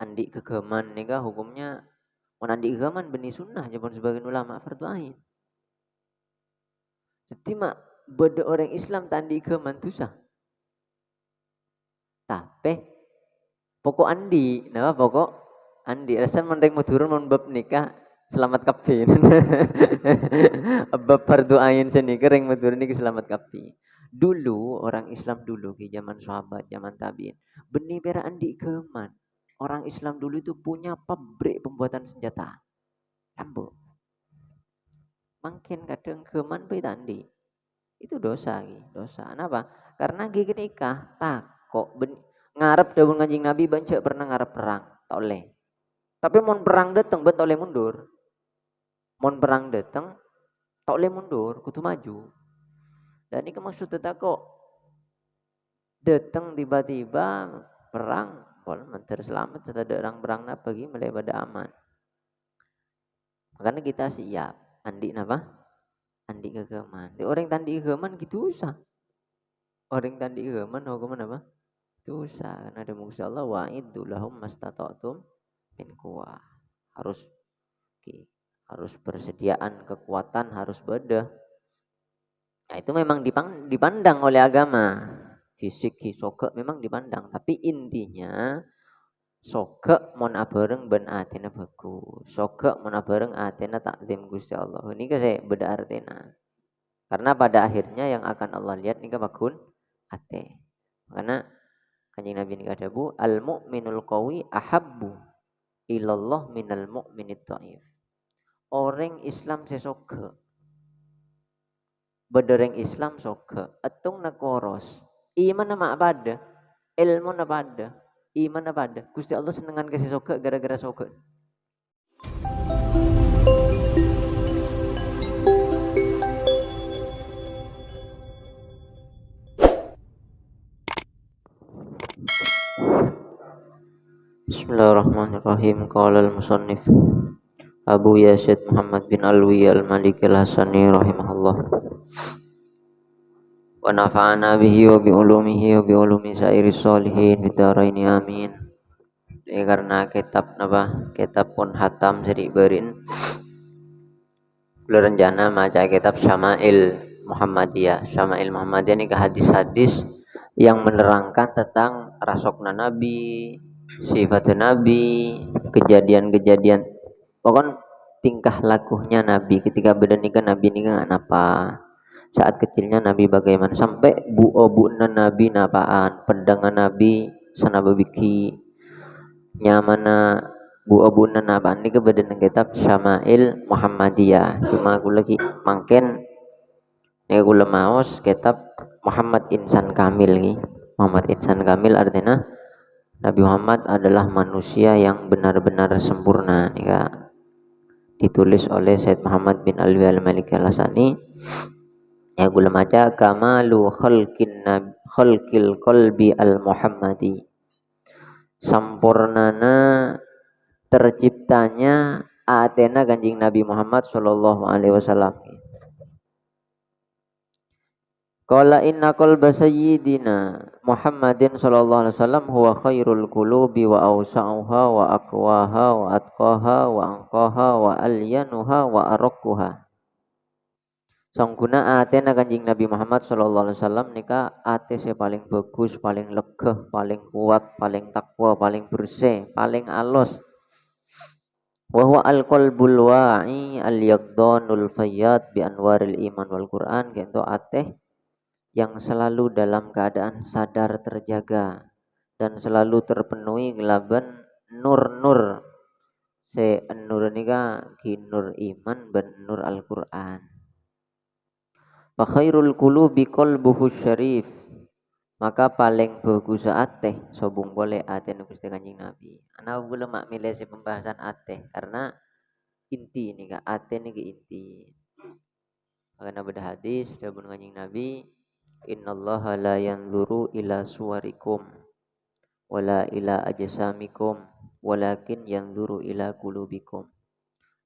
andi kegeman nika hukumnya mun andi kegeman beni sunnah jaman sebagian ulama fardu ain. Jadi mak beda orang Islam tandi kegeman tu sah. Tapi pokok andi, nama pokok andi. Rasa mending mau turun mun bab nikah selamat kapi. Bab fardu ain seni kering mau turun niki selamat kapi. Dulu orang Islam dulu di zaman sahabat, zaman tabiin, beni pera andi keman. Orang Islam dulu itu punya pabrik pembuatan senjata. Ambo. Makin kadang keman pe tandi. Itu dosa dosa. Kenapa? Karena gigi nikah takok ngarep dawuh Kanjeng Nabi bancak pernah ngarep perang, tak oleh. Tapi mon perang dateng bet oleh mundur. Mon perang dateng tak oleh mundur, kudu maju. Dan ini maksudnya kok dateng tiba-tiba perang, kalau menteri selamat ada orang perang bagi mulai pada aman. Makanya kita siap. Andi napa? Andi kegeman. Di orang tandi kegeman gitu usah. Orang tandi kegeman hukum apa? Dosa karena ada muka Allah wa iddu lahum mastata'tum min quwwah. Harus harus persediaan kekuatan harus beda. Nah, itu memang dipandang oleh agama. Fisik soke memang dipandang, tapi intinya soke mon abareng ben atena bagus. Soke mon abareng atena takdim Gusti Allah. Ini saya beda artinya. Karena pada akhirnya yang akan Allah lihat ini bakun ate. Karena Kanjeng Nabi ini ada bu, al mu'minul qawi ahabbu ilallah minal mu'minid dhaif. Orang Islam sesoge. Bedereng Islam soge, etung nakoros. Iman nama apa ada? Ilmu apa ada? Iman apa ada? Gusti Allah senengan kasih soge gara-gara soge. Bismillahirrahmanirrahim. Qala al-musannif Abu Yazid Muhammad bin Alwi al-Maliki al-Hasani rahimahullah. Wa nafa'ana bihi wa bi ulumihi wa bi ulumi sairis sholihin bidaraini amin. Ini karena kitab napa? Kitab pun hatam seri berin. Kula rencana maca kitab Syama'il Muhammadiyah. Syama'il Muhammadiyah ini ke hadis-hadis yang menerangkan tentang rasokna Nabi, sifat Nabi, kejadian-kejadian, pokoknya tingkah lakunya Nabi ketika bernikah Nabi ini kan apa, saat kecilnya Nabi bagaimana, sampai bu-bu'na Nabi napaan, pendangan Nabi sana bebiki nyamana bu-bu'na napaan ini kebetulan kitab Syama'il Muhammadiyah. Cuma aku lagi mungkin ini aku lemaus kitab Muhammad Insan Kamil ini. Muhammad Insan Kamil artinya Nabi Muhammad adalah manusia yang benar-benar sempurna nih Kak. Ditulis oleh Said Muhammad bin Alwi al-Maliki al-Hasani. Ya gula maca kamalu khalqil qalbi al-Muhammadi. Sampurnana terciptanya atena Kanjeng Nabi Muhammad sallallahu alaihi wasallam. Qala inna qalba sayyidina Muhammadin sallallahu alaihi wasallam huwa khairul qulubi wa awsa'uha wa aqwaha wa atqaha wa anqaha wa alyanuha wa araqquha. Sangguna atena Kanjeng Nabi Muhammad sallallahu alaihi wasallam nika ate se paling bagus, paling legeh, paling kuat, paling takwa, paling bersih, paling alus. Wa huwa al-qalbul wa'i al-yaqdanul fayyad bi anwaril iman wal Qur'an kento ate yang selalu dalam keadaan sadar terjaga dan selalu terpenuhi gelaban nur-nur se nur nika ki nur iman ben nur Al-Qur'an. Fa khairul qulubi qalbuhu syarif. Maka paling bagus ateh sobung boleh ateh Gusti Kanjeng Nabi. Ana belum mak milih si pembahasan ateh karena inti ini kak ateh niki inti. Karena beda hadis dari Kanjeng Nabi, innallaha la yanzuru ila suwarikum wala ila ajsamikum walakin yanzuru ila qulubikum.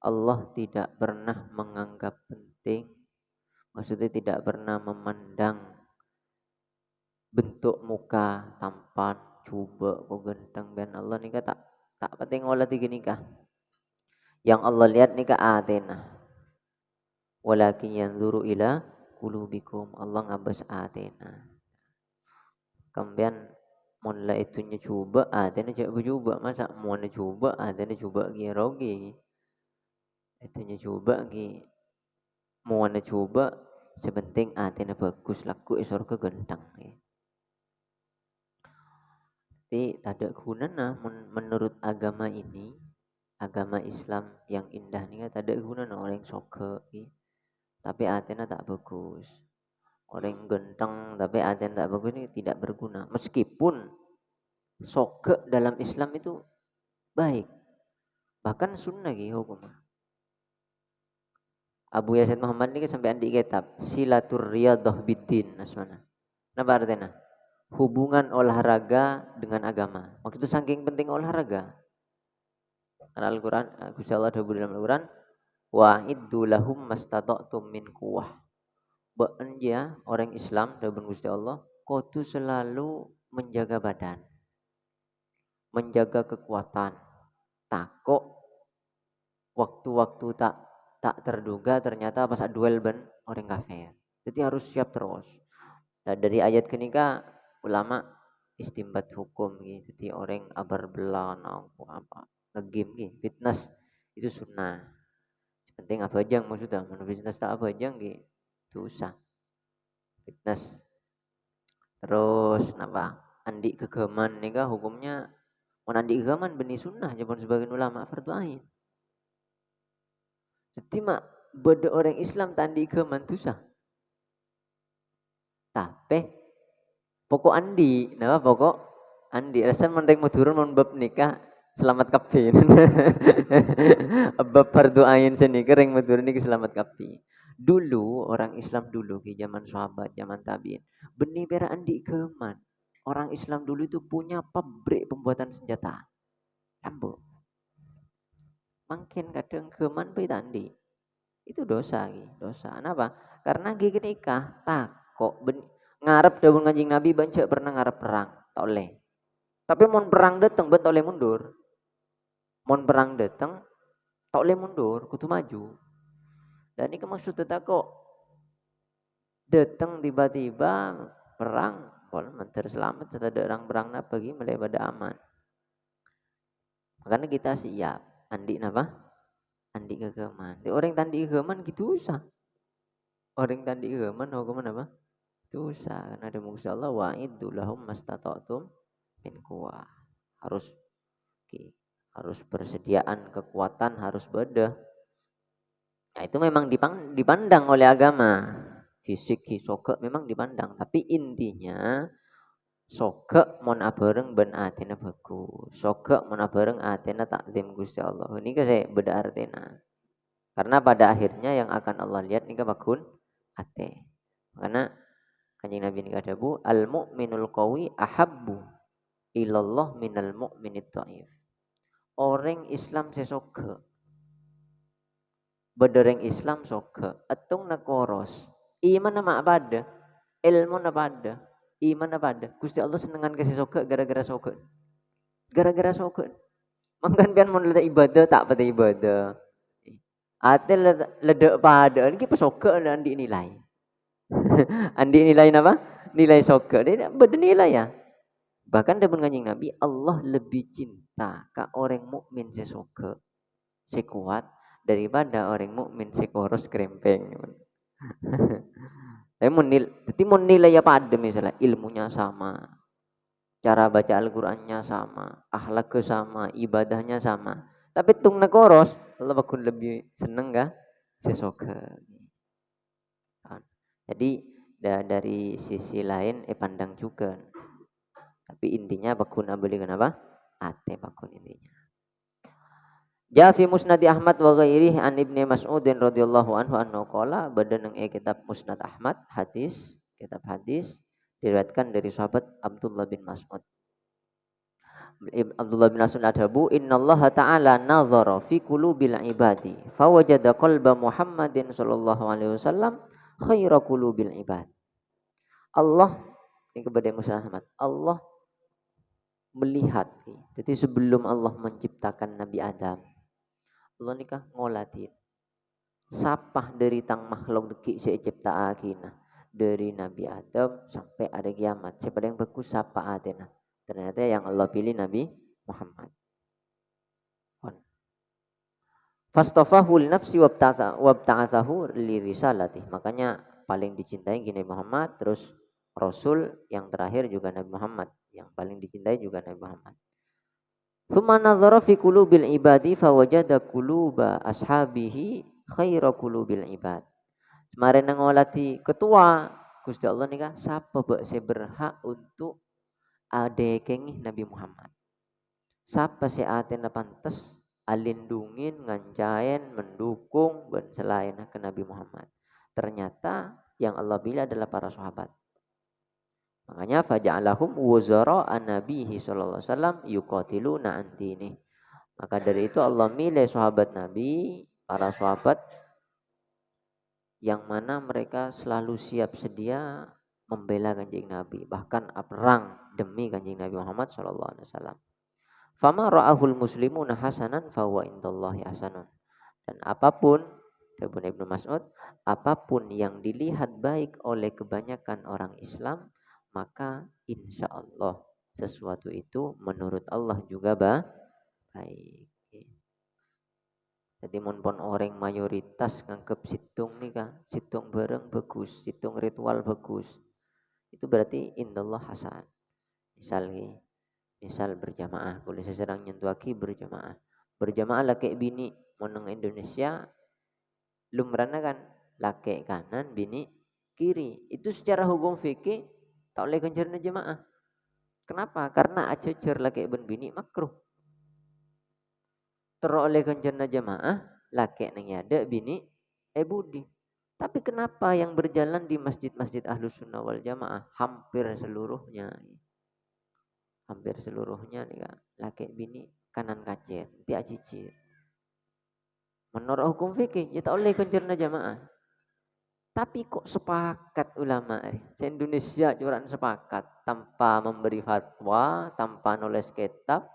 Allah tidak pernah menganggap penting, maksudnya tidak pernah memandang bentuk muka tampan coba kok ganteng, dan Allah nih kata Tak penting olah tiga nikah. Yang Allah lihat nikah atena. Walakin yanzuru ila qulubikum. Allah ngabas atena. Kemudian mun la itunya coba atena coba masa mau coba atena coba ki rogi. Itunya coba ki mau coba sepenting atena bagus laku surga gentang. Jadi tak ada guna nah menurut agama ini, agama Islam yang indah nih tak ada guna nah orang soke, tapi atena tak bagus. Orang genteng tapi atena tak bagus ini tidak berguna. Meskipun soke dalam Islam itu baik, bahkan sunnah gitu hukum. Abu Yazid Muhammad ini sampai andi kitab Silatur Riyadhah Biddin nasmana. Napa artinya? Hubungan olahraga dengan agama. Waktu itu saking penting olahraga. Karena Al-Quran, Gusti Allah ada dalam Al-Quran, wa'iddu lahum mastata'tum min quwwah. Beanja orang Islam dan Gusti Allah, kau tu selalu menjaga badan, menjaga kekuatan. Takut waktu-waktu tak terduga ternyata pas duel ben orang kafir. Jadi harus siap terus. Nah, dari ayat kenika ulama istimbat hukum gitu. Jadi orang abar belan apa ngegame gitu, fitness itu sunnah. Penting apa aja maksudnya, menurut fitness tak apa aja gitu, susah. Fitness. Terus napa? Andi kegeman nih kah hukumnya? Mau andi kegeman benih sunnah, jaman sebagian ulama fardu ain. Jadi mak beda orang Islam tandi kegeman susah. Tapi pokok andi, nama pokok andi. Rasa mending mau turun mau bab nikah selamat kapi. Bab fardu ain seni kering mau turun nikah selamat kapi. Dulu orang Islam dulu di zaman sahabat, zaman tabiin, benih pera andi keman. Orang Islam dulu itu punya pabrik pembuatan senjata. Ambo. Makin kadang keman pe andi. Itu dosa dosa. Kenapa? Karena gigi nikah takok ngarep dawuh Kanjeng Nabi bancak pernah ngarep perang, tak oleh. Tapi mon perang dateng ben tak oleh mundur. Mon perang dateng tak oleh mundur, kudu maju. Dan ini maksudnya tak kok dateng tiba-tiba perang, kalau menteri selamat tidak ada orang perang bagi mulai pada aman. Makanya kita siap, andi napa? Andi kegeman. Di orang tandi kegeman gitu usah. Orang tandi kegeman hukuman apa? Susah karena ada Gusti Allah wa'iddu lahum mastata'tum min quwwah. Harus persediaan kekuatan harus beda. Nah, itu memang dipandang oleh agama. Fisik soke memang dipandang, tapi intinya soke mon abareng ben atena bagus. Soke mon abareng atena takdim Gusti Allah. Ini kan saya beda artinya. Karena pada akhirnya yang akan Allah lihat ini bakun ate. Karena Kanjeng Nabi ini kadabu al mu'minul qawi ahabbu ilallah minal mu'minit dhaif. Orang Islam sesoge. Bedereng Islam soge. Atung nakoros. Iman nama apa ada? Ilmu apa ada? Iman apa ada? Gusti Allah senengan kasih soge gara-gara soge. Gara-gara soge. Mangkan pian mun leda ibadah tak pada ibadah. Ate leda pada ini pesoge andi nilai. Andi nilai apa? Nilai soge. Dia bernilai ya. Bahkan dalam Kanjeng Nabi Allah lebih cinta ke orang mukmin sesoge, sekuat daripada orang mukmin sekoros krempeng. Tapi mau nilai apa ada misalnya ilmunya sama, cara baca Al-Qur'annya sama, akhlaknya sama, ibadahnya sama. Tapi tung nekoros Allah bakun lebih seneng gak sesoge. Jadi dari sisi lain pandang juga. Tapi intinya bakun beli kenapa? Ate bakun intinya. Ja fi Musnad Ahmad wa ghairihi an Ibnu Mas'udin radhiyallahu anhu annahu qala badan kitab Musnad Ahmad hadis kitab hadis diriwayatkan dari sahabat Abdullah bin Mas'ud. Abdullah bin Mas'ud adabu innallaha ta'ala nazara fi qulubil ibadi fawajada qalba Muhammadin sallallahu alaihi wasallam khaira qulubil ibad. Allah ini kepada Musnad Ahmad. Allah melihat. Jadi sebelum Allah menciptakan Nabi Adam, Allah nikah ngolatin sapah dari tang makhluk dekik saya cipta akina dari Nabi Adam sampai ada kiamat. Siapa yang bagus sapa atena. Ternyata yang Allah pilih Nabi Muhammad. Fastafahul nafsi wabta'athahu li risalati. Makanya paling dicintai gini Muhammad, terus Rasul yang terakhir juga Nabi Muhammad, yang paling dicintai juga Nabi Muhammad. Tsumma nadhara fi qulubil ibadi fawajada quluba ashabihi khaira qulubil ibad. Kemarin ngolati ketua Gusti Allah nih siapa saya berhak untuk adekengih Nabi Muhammad. Siapa si atena pantas alindungin, ngancain, mendukung dan selain ke Nabi Muhammad. Ternyata yang Allah pilih adalah para sahabat. Makanya faja'alahum wuzara an-nabihi sallallahu alaihi wasallam yuqatiluna antini. Maka dari itu Allah milih sahabat Nabi, para sahabat yang mana mereka selalu siap sedia membela kanjeng Nabi, bahkan perang demi kanjeng Nabi Muhammad sallallahu alaihi wasallam. Fama ra'ahul muslimuna hasanan fahuwa indallahi hasanun. Dan apapun, kata Ibnu Mas'ud, apapun yang dilihat baik oleh kebanyakan orang Islam, maka insya Allah sesuatu itu menurut Allah juga baik. Jadi pon orang mayoritas nganggep situng nih kak, situng bareng bagus, situng ritual bagus. Itu berarti indallah hasan. Misal berjamaah, kalau seserang nyentuh berjamaah. Berjamaah laki bini monong Indonesia lumrana kan laki kanan bini kiri. Itu secara hukum fikih tak oleh kencerna jemaah. Kenapa? Karena acecer laki ben bini makruh. Teroleh kencerna jemaah laki nang ada bini budi. Tapi kenapa yang berjalan di masjid-masjid Ahlus Sunnah wal Jamaah hampir seluruhnya nih kak laki bini kanan kacir dia cicir menurut hukum fikih ya tak oleh kencerna jamaah tapi kok sepakat ulama se Indonesia curang sepakat tanpa memberi fatwa tanpa nulis kitab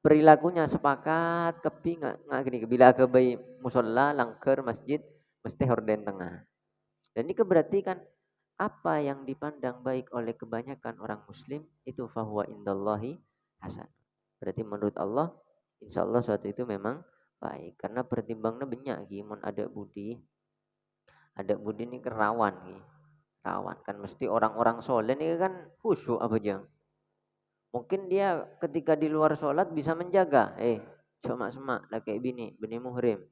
perilakunya sepakat kepi nggak gini bila kebai musola langker masjid mesti horden tengah dan ini berarti kan apa yang dipandang baik oleh kebanyakan orang muslim itu fahuwa indallahi hasan. Berarti menurut Allah insya Allah suatu itu memang baik karena pertimbangnya banyak gimana ada budi ini kerawan rawan kan mesti orang-orang soleh ini kan khusyuk apa aja mungkin dia ketika di luar sholat bisa menjaga semak laki bini muhrim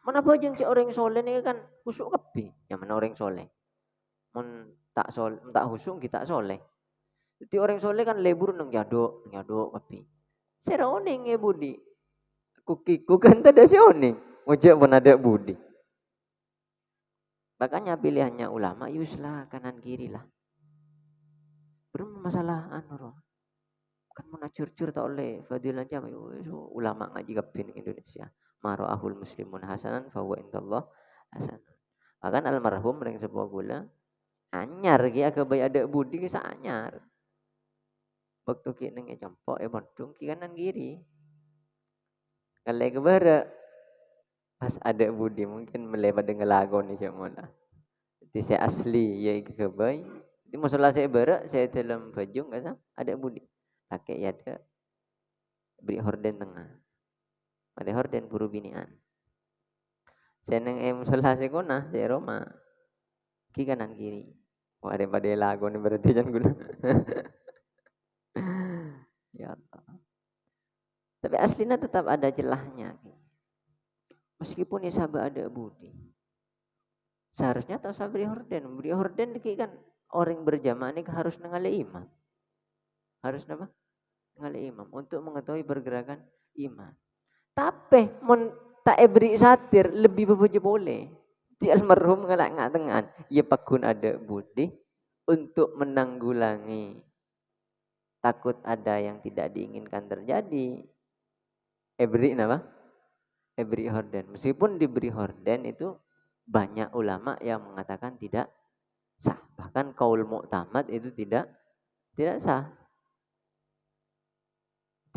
mana apa aja orang soleh ini kan khusyuk kepi yang mana orang soleh tak husung kita soleh. Jadi orang soleh kan lebur nang jaduk tapi. Seroning ya budi. Kukiku kan tak ada sioning. Mojak pun ada budi. Makanya pilihannya ulama yuslah kanan kiri lah. Belum masalah anu kan mana curcur tak oleh fadilah jam ulama ngaji kapin Indonesia. Maro'ahul muslimun hasanan fahuwa indallah hasanan. Bahkan almarhum yang sebuah gula anyar ki agak ada budi kisah anyar waktu ki neng campok bodong ki kanan kiri kalau ke bara pas ada budi mungkin melebar dengan lagu nih cuma jadi saya asli ya kebai di masalah saya bara saya dalam baju nggak sah ada budi laki ya ada beri horden tengah ada horden buru binian saya neng musola saya kona saya Roma ki kanan kiri wah daripada lagu nih berarti jangan guna ya Allah. Tapi aslinya tetap ada celahnya. Meskipun isabah ada budi. Seharusnya tak usah beri horden. Beri horden kan orang berjamaah ini harus nengali imam. Harus apa? Nengali imam untuk mengetahui pergerakan imam. Tapi tak beri satir lebih bebuju boleh. Di almarhum ngalak ngatengan. Ia pakun ada budi untuk menanggulangi takut ada yang tidak diinginkan terjadi. Beri apa? Beri horden. Meskipun diberi horden itu banyak ulama yang mengatakan tidak sah. Bahkan kaul mu'tamad itu tidak sah.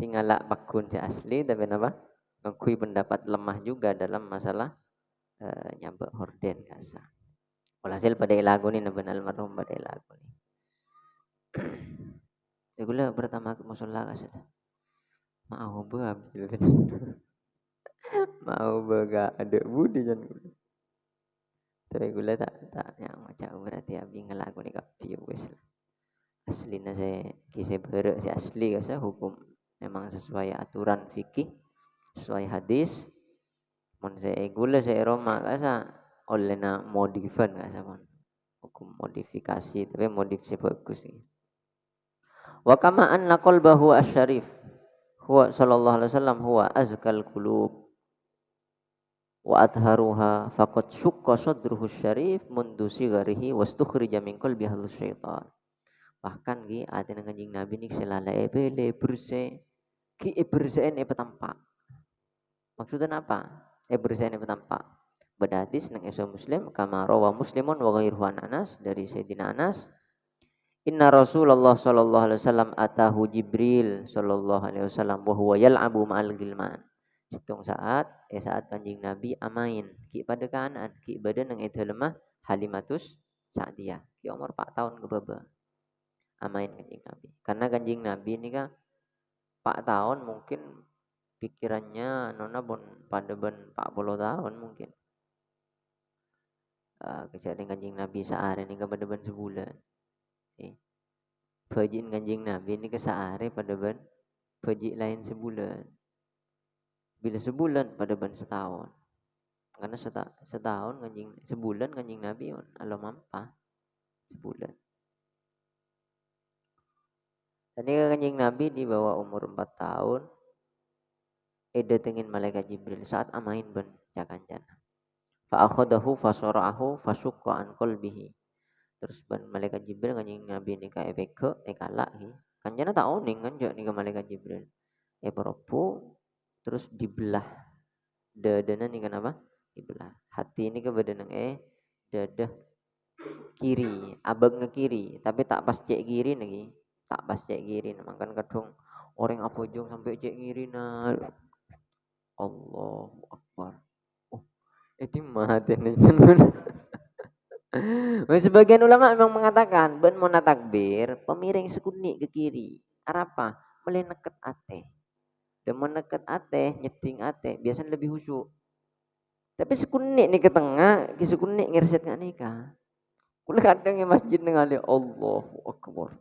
tinggal lak bakun si asli tapi apa ngakui pendapat lemah juga dalam masalah nyabak horden kasa. Walhasil pada lagu ni naben almarhum pada lagu ni. Segala pertama ke musola kasa. Mau beambil. Mau bega ada budi jan. Tapi gula tak yang macam berarti abi ngelagu ni kapi wes lah. Aslinya saya kisah berek si asli kasa hukum memang sesuai aturan fikih sesuai hadis. Mon saya gula saya Roma kasa oleh na modifan kasa mon. Hukum modifikasi tapi modifikasi bagus ni. Wa kama anna qalbahu asyarif huwa sallallahu alaihi wasallam huwa azkal qulub wa atharuha faqad syukka sadruhu syarif mundu sigarihi wastukhrija min qalbi halus syaitan. Bahkan ki atin kanjing Nabi ni selala bele berse ki berse ne petampak. Maksudnya apa? Berse ne petampak. Berhadis nang Sahih Muslim kama rawa Muslimun wa ghairuhu an Anas dari Sayyidina Anas. Inna Rasulullah sallallahu alaihi wasallam atahu Jibril sallallahu alaihi wasallam wa huwa yal'abu ma'al gilman. Hitung saat kanjing Nabi amain ki pada kanan ki badan nang itu lemah Halimatus Sa'diyah ki umur 4 tahun ke baba amain kanjing Nabi karena kanjing Nabi ini kan 4 tahun mungkin pikirannya nona pun pada ben 40 tahun mungkin kejadian kanjing Nabi sehari ini pada ben sebulan Fajin kanjing Nabi ini ke sehari pada ben fajin lain sebulan bila sebulan pada ban setahun karena setahun kanjing sebulan kanjing Nabi alo mampah sebulan dan ini kanjing Nabi di bawah umur 4 tahun datengin malaikat Jibril saat amain ban cakancan fa akhadahu fasara'ahu fasukka an qalbihi terus ban malaikat Jibril kanjing Nabi ni ka efek kalak ki kanjana tak oning kan ni ke malaikat Jibril peropu terus dibelah dadana ni kenapa dibelah hati ini ke badan dadah kiri abang ke kiri tapi tak pas cek kiri lagi tak pas cek kiri makan kadung orang apa jong sampai cek kiri nah Allahu Akbar ini mati nih sebagian ulama memang mengatakan ben mau takbir pemiring sekunik ke kiri apa meleneket ate dan meneket ate, nyeting ate, biasanya lebih khusyuk. Tapi sekunik nih ke tengah, sekunik ngerset nggak nikah. Kulit kadang yang masjid ningali Allahu Akbar.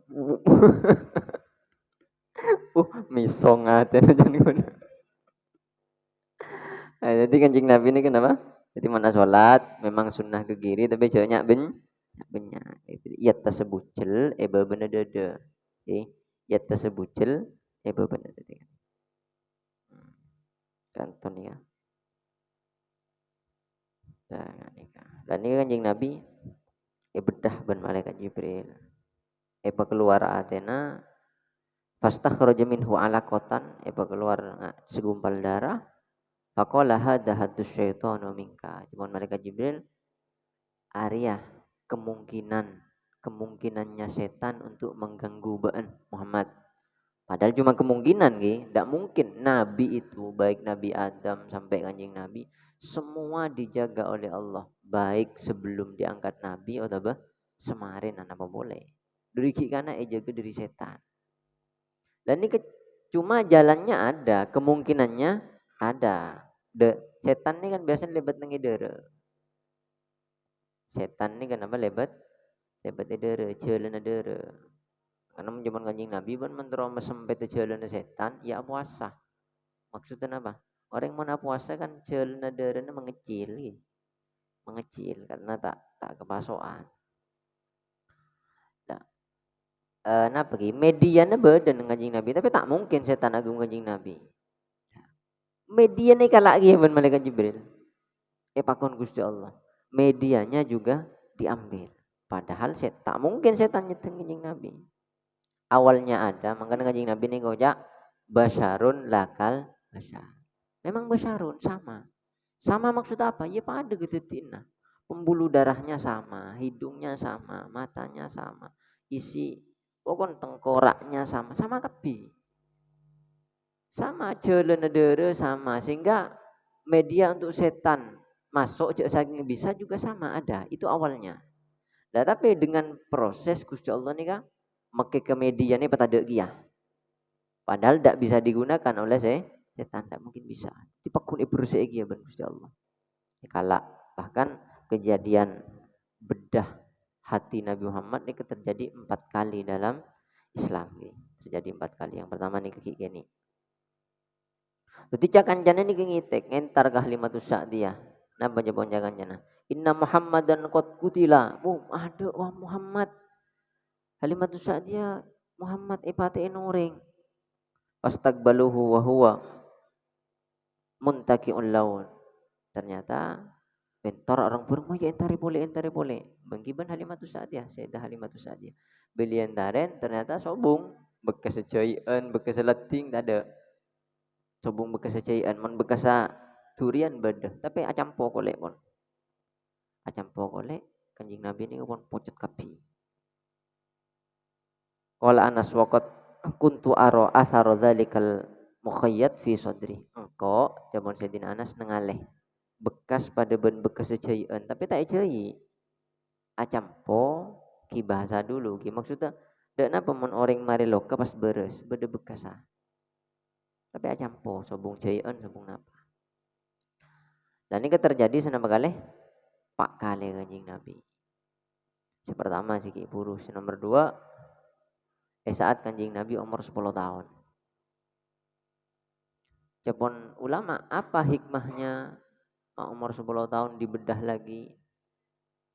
Misong ate jangan guna. Jadi kanjeng Nabi ini kenapa? Jadi mana sholat memang sunnah ke kiri tapi jauhnya banyak. Iya tersebutcel, bener dada. Iya tersebutcel, bener dada. Kanton ya. Dan ini kanjeng Nabi bedah ban malaikat Jibril. Keluar Athena fastakhraja minhu alaqatan keluar segumpal darah. Faqala hadza haddus syaitanu minka. Cuman malaikat Jibril Arya kemungkinannya setan untuk mengganggu baan Muhammad. Padahal cuma kemungkinan tidak mungkin Nabi itu baik Nabi Adam sampai kanjeng Nabi semua dijaga oleh Allah baik sebelum diangkat Nabi atau semarin apa boleh. Dari karena jaga dari setan. Dan ini cuma jalannya ada, kemungkinannya ada. Setan ini kan biasanya lebat ngidere. Setan ini kenapa lebat idere, jalan idere. Karena zaman kanjeng Nabi pun menteroma sampai jalan setan, ya puasa. Maksudnya apa? Orang yang mau puasa kan jalan darahnya mengecil karena tak kepasokan. Nah, pergi medianya beda dengan kanjeng Nabi, tapi tak mungkin setan agung kanjeng Nabi. Medianya kalah lagi ben malaikat Jibril. Pakon Gusti Allah. Medianya juga diambil. Padahal tak mungkin setan nyeteng kanjeng Nabi. Awalnya ada, makanya kanjeng Nabi ini ngojak basyarun lakal basyar. Memang basyarun sama. Sama maksud apa? Ya pada getetina. Pembuluh darahnya sama, hidungnya sama, matanya sama, isi pokoknya tengkoraknya sama kapi. Sama jalan nedere sama, sehingga media untuk setan masuk cek saking bisa juga sama ada, itu awalnya. Nah, tapi dengan proses Gusti Allah nih kan make ke media nih petadek kia. Padahal tidak bisa digunakan oleh setan, tidak mungkin bisa. Dipakun bersih kia ben Gusti Allah. Kala bahkan kejadian bedah hati Nabi Muhammad ini terjadi 4 kali dalam Islam nih. Terjadi 4 kali. Yang pertama nih kiki gini. Ketika kancana nih ngitek entar kalimatus sa'diyah. Nah baca bonjangan jana. Inna Muhammadan qad kutila. Ada wah Muhammad. Kalimatus sa'diyah Muhammad ipate nuring. Pastaqbaluhu wa huwa muntaki'un laun. Ternyata bentor orang Burma ya entari boleh. Mengkiban Halimatus Sa'diyah, Sayyidah Halimatus Sa'diyah. Belian daren ternyata sobung bekas secoian, bekas leting tak ada. Sobung bekas secoian, mon bekas durian beda. Tapi acampo kolek mon. Acampo kolek Kanjeng Nabi ini pun pocot kapi. Qala Anas waqat kuntu aro atharo dzalikal mukhayyat fi sadri. Engko jaman Sayyidina Anas nengaleh bekas pada ben bekas sejayan tapi tak ejai acampo ki bahasa dulu ki maksudnya dak napa mon orang mari loka pas beres beda bekas tapi acampo sobung jayan sobung napa dan ini terjadi senapa kali pak kali kanjing Nabi pertama sih ki burus nomor 2 saat kanjing Nabi umur 10 tahun Cepon ulama apa hikmahnya umur 10 tahun dibedah lagi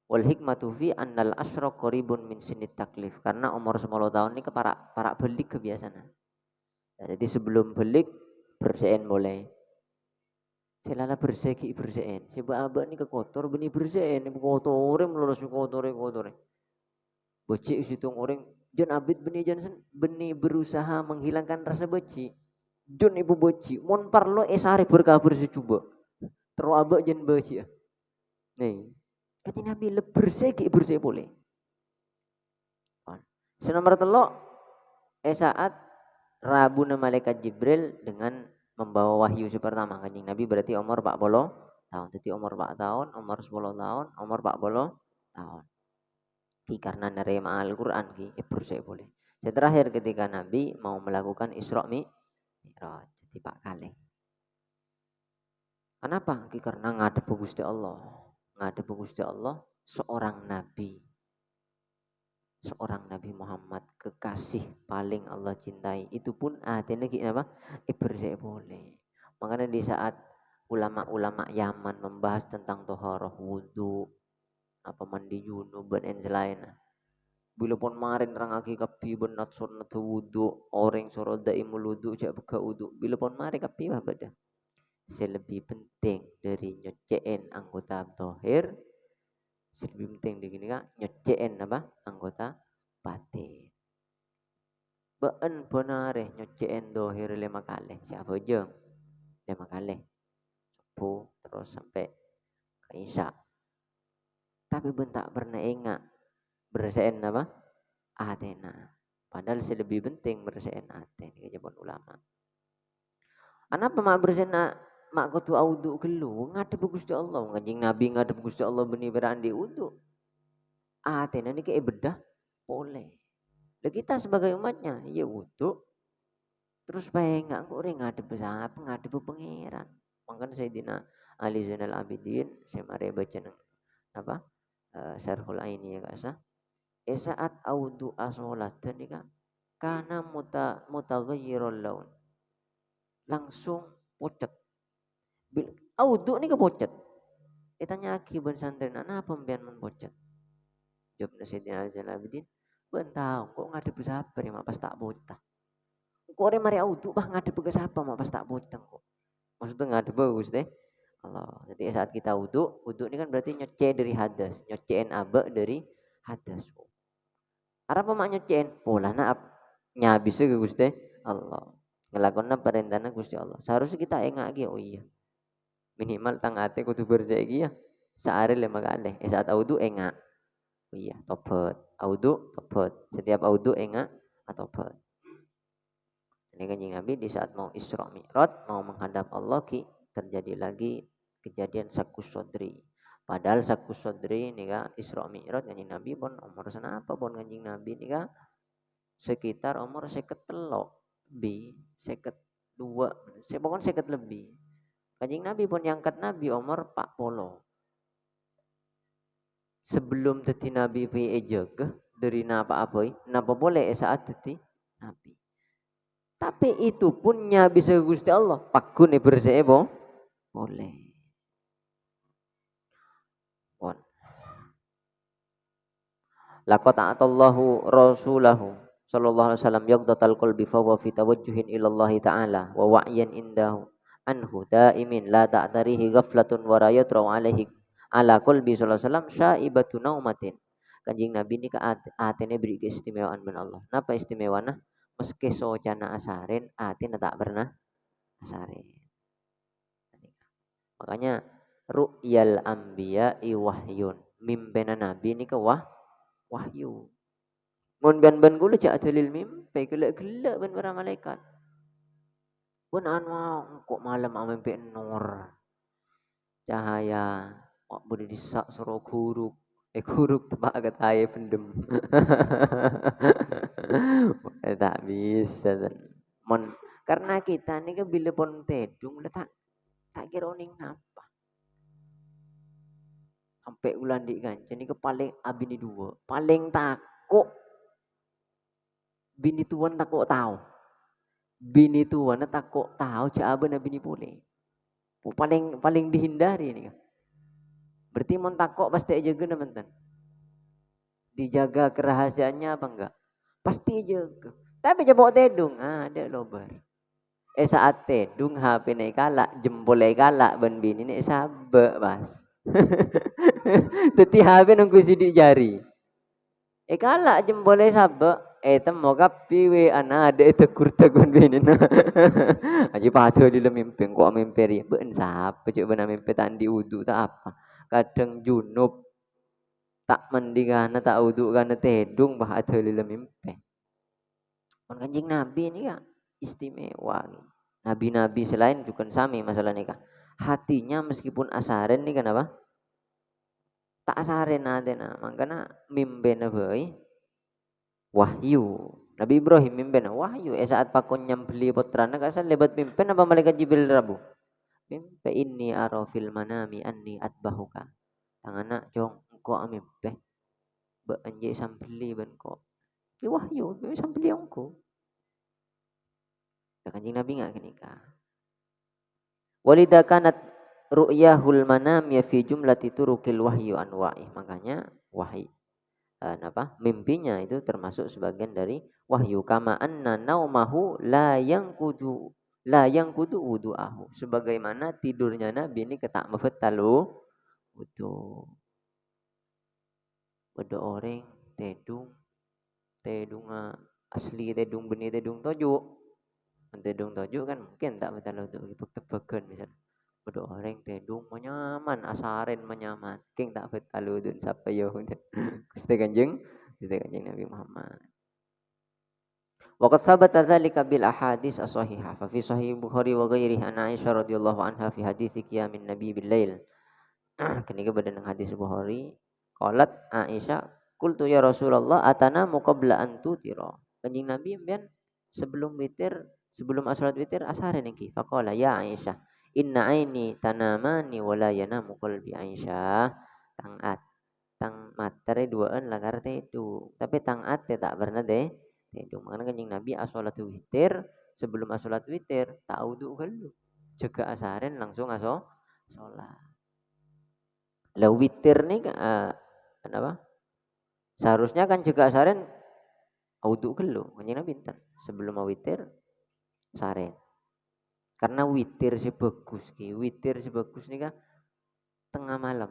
wal hikmatu fi annal asra qaribun min sinit taklif karena umur 10 tahun ini ke para belik kebiasaan. Nah, jadi sebelum belik bersihin mulai. Selala bersegi bersihin. Sebab abah ini ke kotor benih bersihin. Ibu kotorin melulus kotorin. Beci situng orang John abid benih Johnson benih berusaha menghilangkan rasa beci. John ibu beci. Mon parlo esari berkabur secoba. Terus abah jen beci ya. Nih. Kati Nabi bersegi boleh. Senomor telok saat Rabu malaikat Jibril dengan membawa wahyu pertama kanjeng Nabi berarti umur 40 tahun. Jadi umur 4 tahun, umur 10 tahun, umur 40 tahun. Ki karena nerima Al-Qur'an ki bersih boleh. Terakhir ketika Nabi mau melakukan Isra Mi'raj. Jadi Pak kali. Kenapa? Ki karena ngadep Gusti Allah. Ngadep Gusti Allah seorang nabi Nabi Muhammad kekasih paling Allah cintai itu pun artinya apa bersih boleh makanya di saat ulama-ulama Yaman membahas tentang toharoh wudu apa mandi junub dan lain bila pun marin rangaki kapi benat sunat wudu orang sorol daimul wudu cak buka wudu bila pun mari kapi apa beda selebih penting dari nyecein anggota tohir lebih penting di gini kak nyecein apa anggota batin. Been benare nyecein dohir 5 kali siapa aja 5 kali subuh terus sampai ke isya tapi bentak pernah ingat bersihin apa Athena padahal lebih penting bersihin Athena ke zaman ulama kenapa mak bersihin mak kudu audu gelu ngadep Gusti Allah kanjeng Nabi ngadep Gusti Allah benih berandi wudu Athena ini kayak bedah boleh. Lah kita sebagai umatnya ya wudu terus bae enggak kok orang ngadep siapa ngadep pangeran. Makanya Sayyidina Ali Zainal Abidin saya mari baca apa Syarhul Aini ya kasa. Saat audu asolatan ini kan karena mutaghayyirul laun. Langsung pucet. Audu ini kepocet. Tanya aki ben santri apa pembian men pocet. Jawab Sayyidina Ali Zainal Abidin bentang kok ngadep siapa ya pas tak bocah. Kok orang mari audu bah ngadep ke siapa pas tak bocah kok. Maksudnya ngadep bagus deh. Allah. Jadi saat kita wudu ini kan berarti nyece dari hadas, nyecein aba dari hadas. Apa mak nyecein? Polana nya bisa ke Gusti Allah. Ngelakonna perintahna Gusti Allah. Seharusnya kita engak ge oh iya. Minimal tang ate kudu bersih ya. Sehari 5 kali. Saat wudu engak. Oh iya, tobat. Audu tobat. Setiap audu engak tobat. Ini Kanjeng Nabi di saat mau Isra Mi'raj, mau menghadap Allah terjadi lagi kejadian Sakus Sodri. Padahal Sakus Sodri ini kan Isra Mi'raj Kanjeng Nabi pun umur apa pun Kanjeng Nabi ini kan sekitar umur 53 bi 52 pokoknya 50 lebih. Kanjeng Nabi pun diangkat Nabi umur 40. Sebelum dadi Nabi piye jaga dari napa apa napa boleh saat dadi Nabi. Tapi itu pun bisa Gusti Allah. Pakune bersih boleh. Pon. Laqad ta'atallahu rasulahu sallallahu alaihi wasallam yaqdatal qalbi fa wa fi tawajjuhin ila Allah taala wa wa'yan indahu anhu daimin la ta'tarihi ghaflatun wa rayatru alaihi ala qalbi sallallahu alaihi wasallam syaibatu naumatin. Kanjing Nabi ini atene beri keistimewaan ben Allah. Napa istimewana? Meski socana asarin atine tak pernah asarin. Makanya ru'yal anbiya wahyun. Mimpena nabi ini ke wahyu. Mun ban kula jak dalil mimpi gelek-gelek ban para malaikat. Pun kok malam mimpi nur. Cahaya kok boleh disak suruh guruk. Guruk tebak ketaya pendem. Tak bisa. Mon karena kita ni ke bila pun tedung tak kira oning napa. Sampai ulan dik ganjen ni ke paling abini dua. Paling takut bini tuan takut tahu. Bini tuan takut tahu jawaban bini boleh. Paling dihindari ni. Berarti mon takut pasti aja guna menten. Dijaga kerahasiaannya apa enggak? Pasti jaga. Tapi coba tedung, ada lobar. Saat tedung HP naik kalak, jempol naik kalak ban bini ni sabe bas. Teti HP nunggu sidik jari. Kalak jempolnya sabe. Temo kapi ana ada tegur tegun bini na. Aji patuh di dalam mimpi kok mimpi ri. Ben sapa cuk ben mimpi tandi udu tak apa. Kadang junub tak mandi kana tak udu kana tedung bah ada di dalam mimpi. Kon Kanjeng Nabi ini kan istimewa. Nabi-nabi selain juga sami masalah nikah. Hatinya meskipun asaren nih kenapa? Tak asaren adena. Makanya mimpena bae wahyu. Nabi Ibrahim mimpin wahyu. Saat pakon nyambeli putrana kasar lebat mimpin apa malaikat Jibril rabu. Mimpi ini arafil manami anni atbahuka. Tangana jong engko amimpe. Be anje sambeli ben ko. Ki wahyu, be sambeli engko. Kanjeng Nabi enggak kenika. Walida kanat ru'yahul manam ya fi jumlati turukil wahyu anwa'i. Makanya wahyu mimpinya itu termasuk sebagian dari wahyu kama anna naumahu la yanqudu wudu'ahu. Sebagaimana tidurnya Nabi ini ketak mafatalu wudu. Ada orang tedung asli tedung benih tedung toju. Tedung toju kan mungkin tak betul untuk tebak-tebakan misalnya. Ada orang tedung menyaman, asarin menyaman. King tak betul untuk siapa yo. Gusti Kanjeng Nabi Muhammad. Waqad sabata dzalika bil ahadits as-sahihah. Fa fi sahih Bukhari wa ghairihi an Aisyah radhiyallahu anha fi hadits qiyamin nabi bil lail. Kenika badan hadis Bukhari qalat Aisyah qultu ya Rasulullah atana muqabla an tutira. Kanjeng Nabi mbiyen sebelum salat witir asare niki. Faqala ya Aisyah inna aini tanamani wa la yanamu qalbi. Aisyah tang materi duaan lagar tedu. Tapi tang ate tak pernah deh tedu. Makanya kanjeng Nabi asolat witir sebelum asolat witir tak wudu dulu. Jaga asaren langsung sholat. Lah witir nih kenapa? Seharusnya kan juga asaren wudu dulu. Kanjeng Nabi pinter. Sebelum witir saren. Karena witir sih bagus witir sih bagus nih kan tengah malam.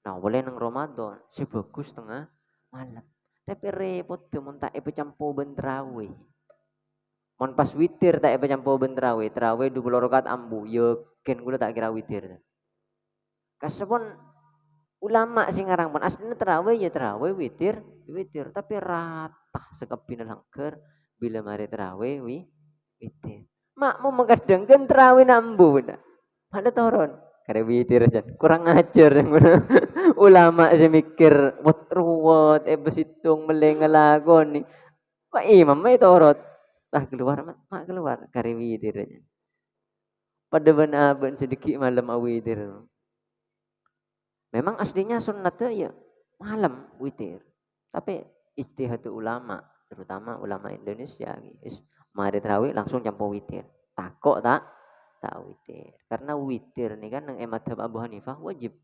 Nah, boleh nang Ramadan sih bagus tengah malam. Tapi repot tuh mun tak campo ben terawih. Mon pas witir tak campo ben terawih 20 rakaat ambu yakin kula tak kira witir. Kasepon ulama sing ngarang pun aslinya terawih ya terawih witir tapi rata sekepina langker Bila mari terawih witir. Mak mau mengkadangkan terawih nambu benda. Pada turun. Kare witir aja. Kurang ajar yang mana. Ulama sih mikir wat ruwet besitung melengalagon nih. Pak imam mai torot. Tah keluar mak keluar kare witir aja. Pada benar sedikit malam witir. Memang aslinya sunnatnya ya malam witir. Tapi istihad ulama, terutama ulama Indonesia, mari terawih langsung campur witir. Takok tak witir. Karena witir nih kan yang madhab Abu Hanifah wajib.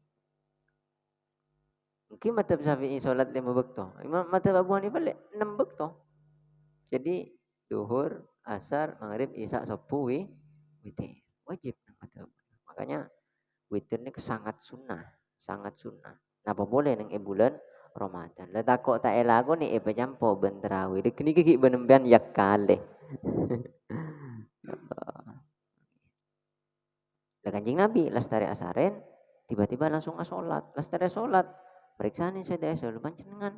Mungkin madhab Syafi'i sholat 5 waktu. Imam madhab Abu Hanifah 6 waktu. Jadi duhur, asar, maghrib, isya, subuh, witir. Wajib. Makanya witir ini sangat sunnah. Sangat sunnah. Napa boleh neng bulan Ramadan. Lah takok tak elago nih pecampo ben tarawih. Dik niki ki benembian yak kalih. Lah Kanjeng Nabi lestari asaren tiba-tiba langsung asolat. Lestari salat. Periksa nih saya desa panjenengan.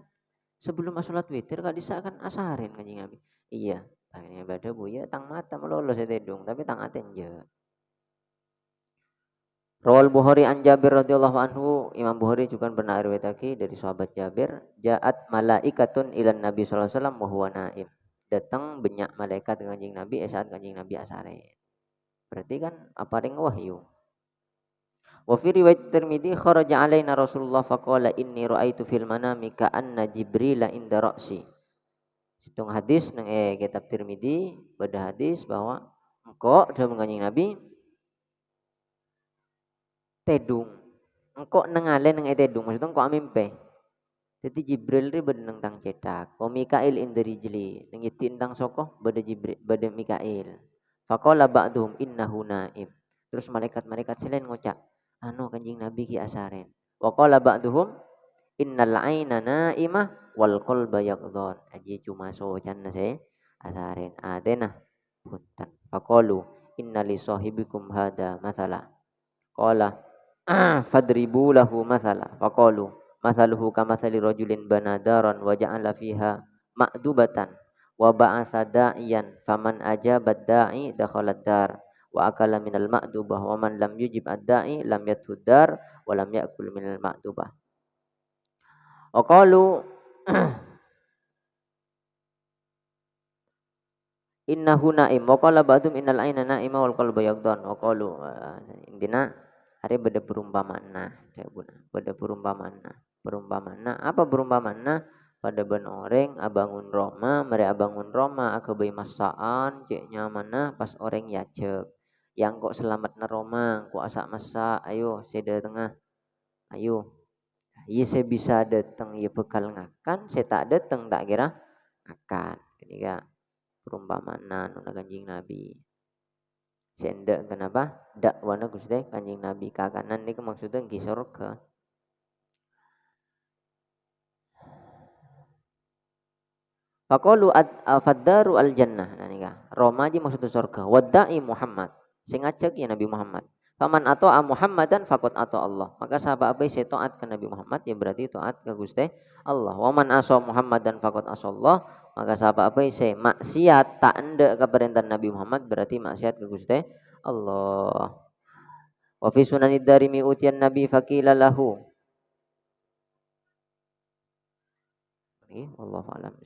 Sebelum asolat witir kak disakan asaren Kanjeng Nabi. Iya, akhirnya badan bu ya tang mata melolos saya tedung tapi tang aten je. Rawal Bukhari an Jabir radhiyallahu anhu, Imam Bukhari juga pernah riwayatake dari sahabat Jabir, ja'at malaikatun ilan Nabi sallallahu alaihi wasallam wa huwa naim. Datang banyak malaikat ke Kanjeng Nabi saat Kanjeng Nabi asare. Berarti kan apa ring wahyu. Wa fi riwayat Tirmidzi kharaja alaina Rasulullah faqala inni ra'aitu fil manami ka'anna Jibril inda ra'si. Situng hadis nang kitab Tirmidzi pada hadis bahwa engkau dalam Kanjeng Nabi tedung engkau nengalen neng tedung maksudnya engkau amimpe jadi Jibril ini bedeneng tang cedak wa Mikail indri jeli neng itin tang sokoh bade Jibril bade Mikail faqala ba'dhum innahu naim terus malaikat-malaikat selain ngocak anu Kanjeng Nabi ki asaren wa qala ba'dhum innal aina naimah wal qalba yaqdhan aji cuma socan se asaren adena punten faqalu inna li sahibikum hada mathala qala fadribu lahu mathala faqalu mathaluhu kamathali rajulin banadaran wa ja'ala fiha ma'dubatan wa ba'atha da'iyan faman ajaba da'i dakhalat dar wa akala minal ma'dubah wa man lam yujib ad-da'i lam yadkhul dar wa lam ya'kul minal ma'dubah wa qalu innahu na'im wa qala ba'dum innal aina na'ima wal qalbu yaqdan wa qalu intina hari beda perumpamaan beda perumpamaan apa perumpamaan pada ben orang abangun Roma mereka abangun Roma aku bayi masaan ceknya mana pas orang ya cek yang kok selamat na Roma kok asak masa ayo saya tengah ayo iya saya bisa datang ya bekal ngakan saya tak datang tak kira akan ini ya perumpamaan nuna Kanjeng Nabi senda kenapa dakwana Gusti Kanjeng Nabi kakanan niku maksudnya ki surga faqalu faddaru al jannah nah nika Roma aja maksudnya surga wadai Muhammad sing ngajak ya Nabi Muhammad faman ata'a Muhammadan faqad ata Allah maka sahabat apa saya taat ke Nabi Muhammad ya berarti taat ke Gusti Allah wa man asa Muhammadan faqad asallah maka sahabat apa saya maksiat tak ende ke perintah Nabi Muhammad berarti maksiat ke Gusti Allah wa fi sunanid darimi utian nabi faqila lahu wallahu alam